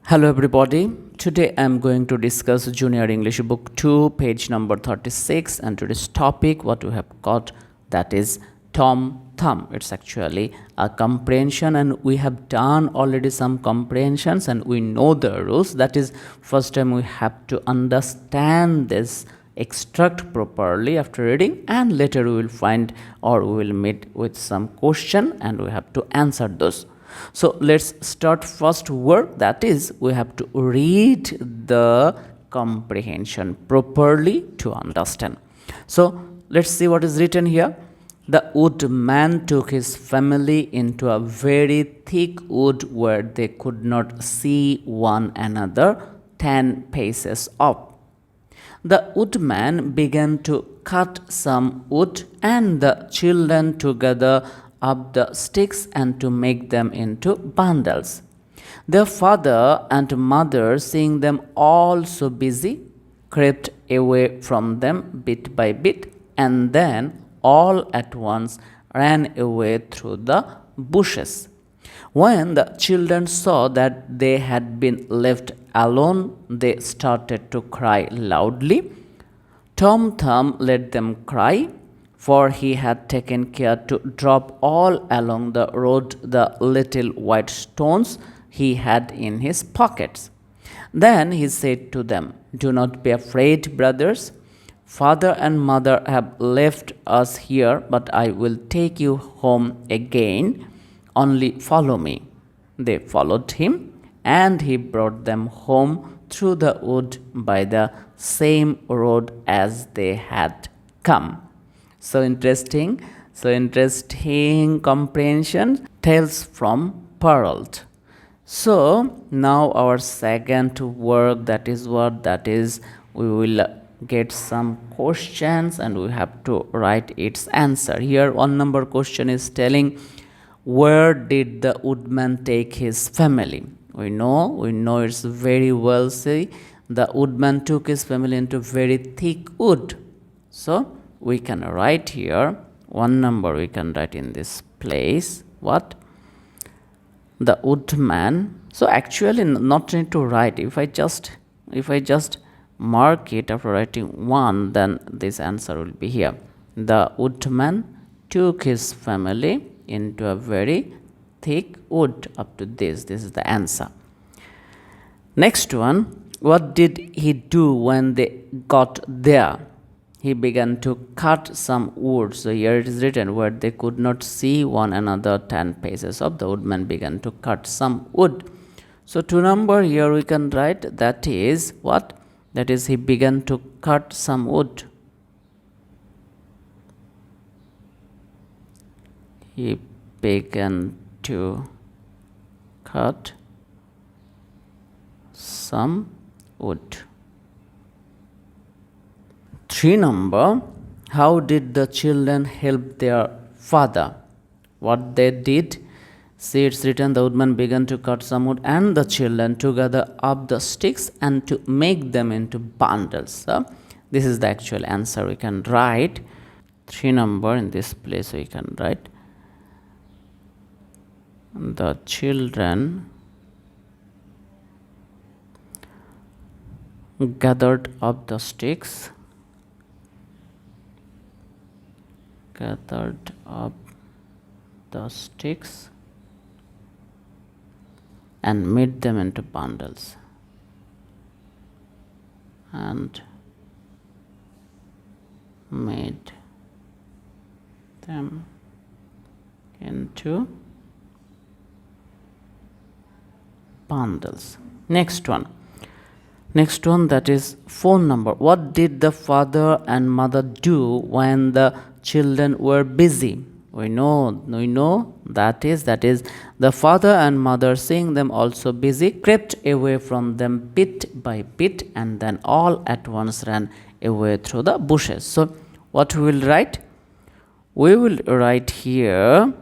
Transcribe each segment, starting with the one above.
Hello everybody. Today I am going to discuss Junior English Book 2, page number 36, and today's topic what we have got, that is Tom Thumb. It's actually a comprehension and we have done already some comprehensions and we know the rules. That is, first time we have to understand this extract properly after reading, and later we will find or we will meet with some question and we have to answer those. So let's start first word, that is we have to read the comprehension properly to understand. So let's see what is written here. The woodman took his family into a very thick wood where they could not see one another 10 paces off. The woodman began to cut some wood, and the children to gather up the sticks and to make them into bundles. Their father and mother, seeing them all so busy, crept away from them bit by bit, and then all at once ran away through the bushes. When the children saw that they had been left alone, they started to cry loudly. Tom Thumb let them cry, for he had taken care to drop all along the road the little white stones he had in his pockets. Then he said to them, "Do not be afraid, brothers. Father and mother have left us here, but I will take you home again. Only follow me." They followed him, and he brought them home through the wood by the same road as they had come. So interesting comprehension. Tales from Perrault. So now our second work, that is what, that is we will get some questions and we have to write its answer. Here 1 number question is telling, where did the woodman take his family? We know it's very well. See, the woodman took his family into very thick wood. So we can write here 1 number, we can write in this place what, the woodman. So actually not need to write. If I just mark it after writing 1, then this answer will be here. The woodman took his family into a very thick wood. Up to this is the answer. Next one, what did he do when they got there? He began to cut some wood. So here it is written, where they could not see one another 10 paces off, the woodman began to cut some wood. So 2 number here we can write, that is what, that is he began to cut some wood. He began to cut some wood. 3 number, how did the children help their father? What they did? See, it's written, the woodman began to cut some wood, and the children to gather up the sticks and to make them into bundles. So this is the actual answer we can write. 3 number in this place we can write, the children gathered up the sticks, and made them into bundles. And made them into bundles. Next one, that is 4 number. What did the father and mother do when the children were busy? We know that is the father and mother, seeing them also busy, crept away from them bit by bit, and then all at once ran away through the bushes. So what we will write? We will write here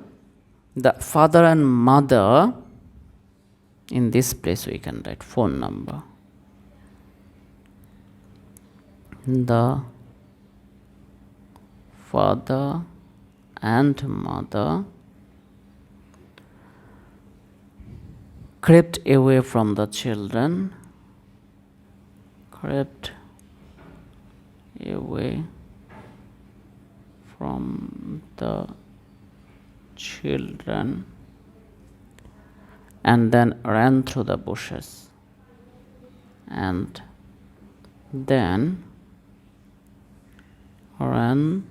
the father and mother. In this place we can write 4 number. The father and mother crept away from the children, crept away from the children, and then ran through the bushes, and then ran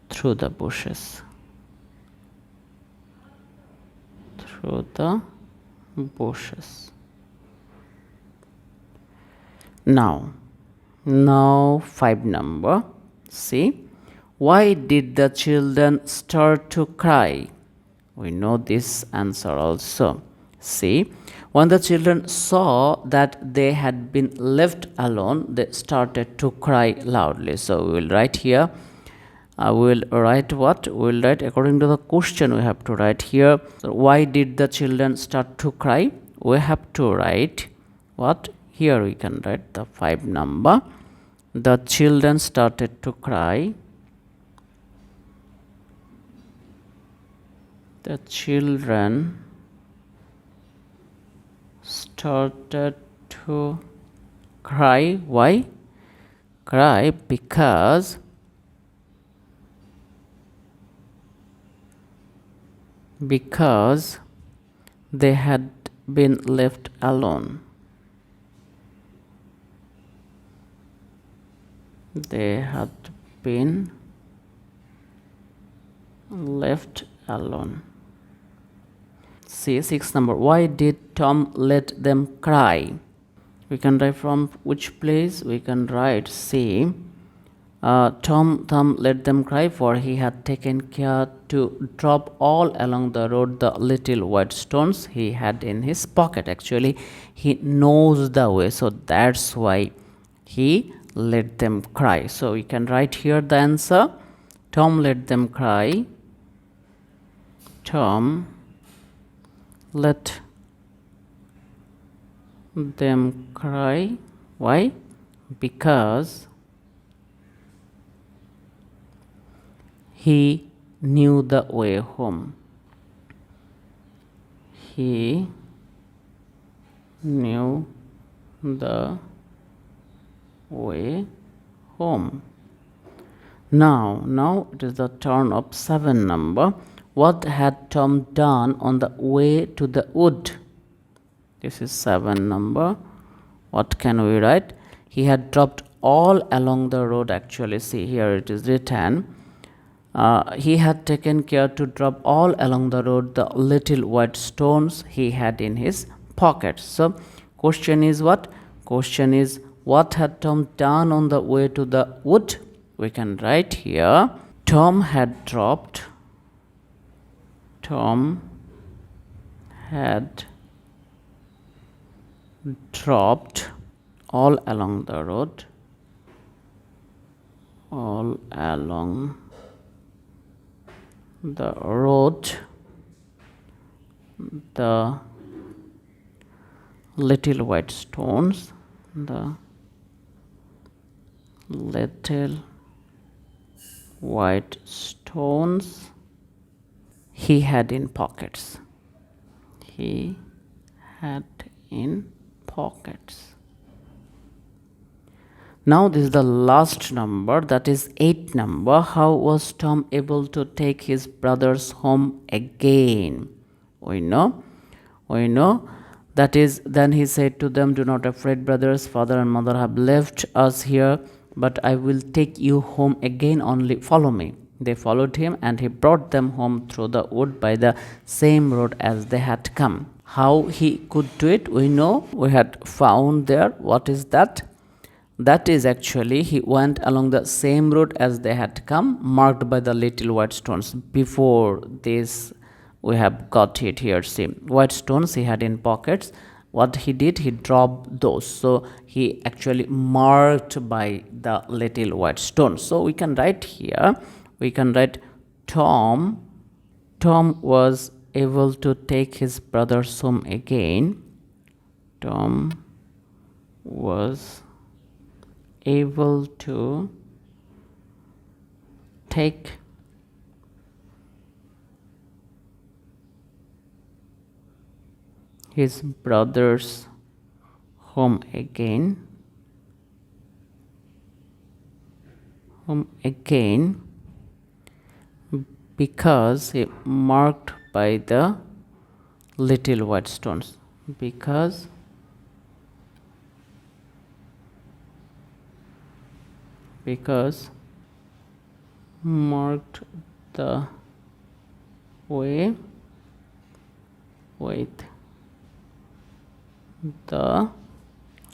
through the bushes, through the bushes. Now 5 number. See, why did the children start to cry? We know this answer also. See, when the children saw that they had been left alone, they started to cry loudly. So we will write here. I will write what? We will write according to the question. We have to write here. So why did the children start to cry? We have to write what? Here we can write the 5 number. The children started to cry. The children started to cry. Why? Cry because they had been left alone. They had been left alone. See, 6 number. Why did Tom let them cry? We can write from which place? We can write, see, Tom let them cry, for he had taken care to drop all along the road the little white stones he had in his pocket. Actually, he knows the way, so that's why he let them cry. So we can write here the answer. Tom let them cry. Tom let them cry. Why? Because he knew the way home. He knew the way home. Now it is the turn of 7 number. What had Tom done on the way to the wood? This is 7 number. What can we write? He had dropped all along the road. Actually, see here it is written. He had taken care to drop all along the road the little white stones he had in his pocket. So question is what? Question is, what had Tom done on the way to the wood? We can write here. Tom had dropped all along the road, the little white stones, the little white stones he had in pockets. He had in pockets. Now this is the last number, that is 8 number. How was Tom able to take his brothers home again? We know. That is, then he said to them, "Do not afraid, brothers. Father and mother have left us here, but I will take you home again. Only follow me." They followed him, and he brought them home through the wood by the same road as they had come. How he could do it, we know. We had found there. What is that? That is actually, he went along the same road as they had come, marked by the little white stones. Before this, we have got it here. See, white stones he had in pockets. What he did, he dropped those. So he actually marked by the little white stones. So we can write here, we can write Tom was able to take his brothers home again. Tom was able to take his brother's home again. Because he marked by the little white stones. Because marked the way with the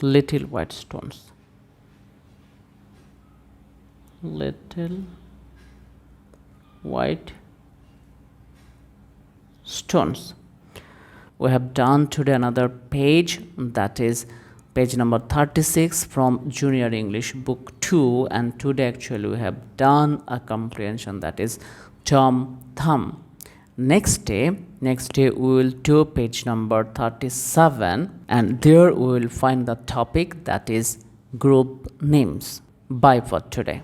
little white stones. Little white stones. We have done today another page, that is page number 36 from Junior English Book 2, and today actually we have done a comprehension, that is Tom Thumb. Next day we will do page number 37, and there we will find the topic, that is group names. Bye for today.